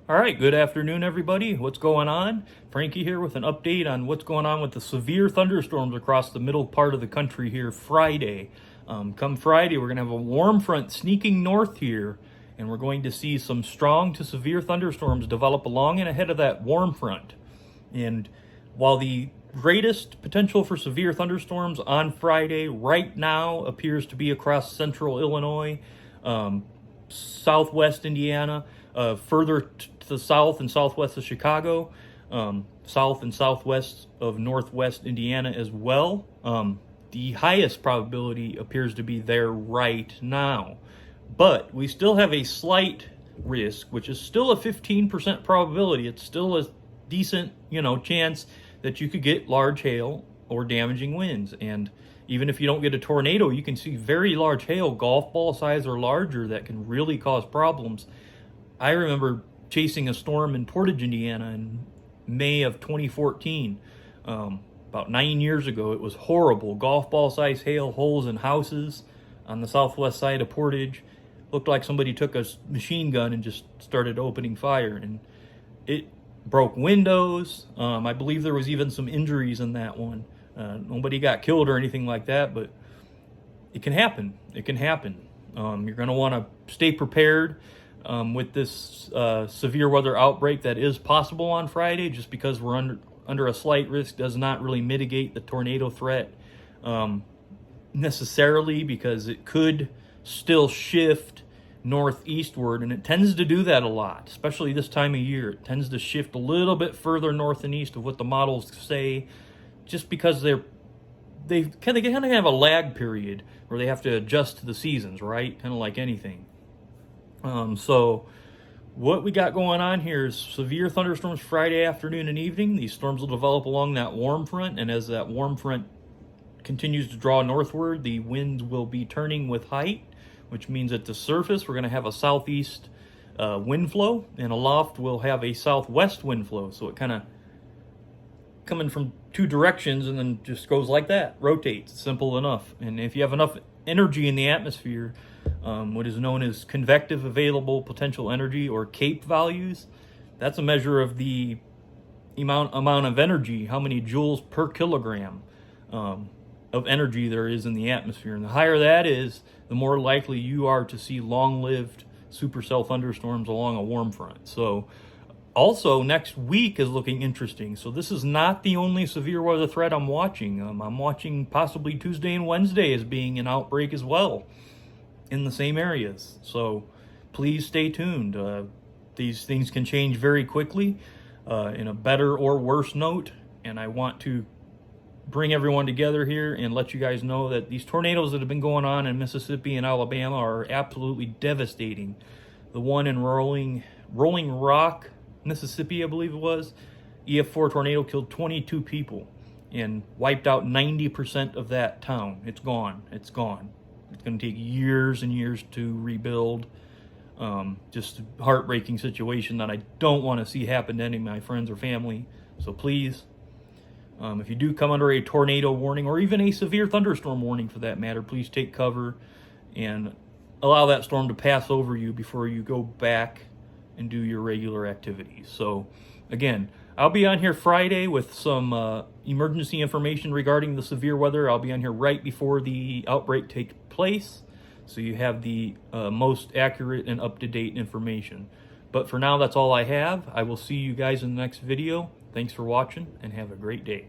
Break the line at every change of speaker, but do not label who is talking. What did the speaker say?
All right, good afternoon, everybody. What's going on? Frankie here with an update on what's going on with the severe thunderstorms across the middle part of the country here Friday. Come Friday, we're going to have a warm front sneaking north here, and we're going to see some strong to severe thunderstorms develop along and ahead of that warm front. And while the greatest potential for severe thunderstorms on Friday right now appears to be across central Illinois, southwest Indiana, further to the south and southwest of Chicago, south and southwest of northwest Indiana as well. The highest probability appears to be there right now. But we still have a slight risk, which is still a 15% probability. It's still a decent, chance that you could get large hail or damaging winds. And even if you don't get a tornado, you can see very large hail, golf ball size or larger, that can really cause problems. I remember chasing a storm in Portage, Indiana in May of 2014. About 9 years ago. It was horrible. Golf ball size hail, holes in houses on the southwest side of Portage. Looked like somebody took a machine gun and just started opening fire. And it broke windows. I believe there was even some injuries in that one. Nobody got killed or anything like that, but it can happen. It can happen. You're going to want to stay prepared with this severe weather outbreak that is possible on Friday. Just because we're under a slight risk does not really mitigate the tornado threat necessarily, because it could still shift northeastward, and it tends to do that a lot, especially this time of year. It tends to shift a little bit further north and east of what the models say, just because they kind of have a lag period where they have to adjust to the seasons, right? Kind of like anything. So what we got going on here is severe thunderstorms Friday afternoon and evening. These storms will develop along that warm front, and as that warm front continues to draw northward, the winds will be turning with height, which means at the surface we're going to have a southeast wind flow, and aloft we'll have a southwest wind flow. So it kind of coming from two directions and then just goes like that, rotates. Simple enough. And if you have enough energy in the atmosphere, what is known as convective available potential energy, or CAPE values, that's a measure of the amount of energy, how many joules per kilogram of energy there is in the atmosphere. And the higher that is, the more likely you are to see long-lived supercell thunderstorms along a warm front. So also next week is looking interesting. So this is not the only severe weather threat I'm watching. I'm watching possibly Tuesday and Wednesday as being an outbreak as well in the same areas. So please stay tuned. These things can change very quickly in a better or worse note, and I want to bring everyone together here and let you guys know that these tornadoes that have been going on in Mississippi and Alabama are absolutely devastating. The one in Rolling Rock, Mississippi, I believe it was, EF4 tornado killed 22 people and wiped out 90% of that town. It's gone. It's gone. It's going to take years and years to rebuild. Just a heartbreaking situation that I don't want to see happen to any of my friends or family. So please, if you do come under a tornado warning, or even a severe thunderstorm warning for that matter, please take cover and allow that storm to pass over you before you go back and do your regular activities. So again, I'll be on here Friday with some emergency information regarding the severe weather. I'll be on here right before the outbreak takes place, so you have the most accurate and up-to-date information. But for now, that's all I have. I will see you guys in the next video. Thanks for watching, and have a great day.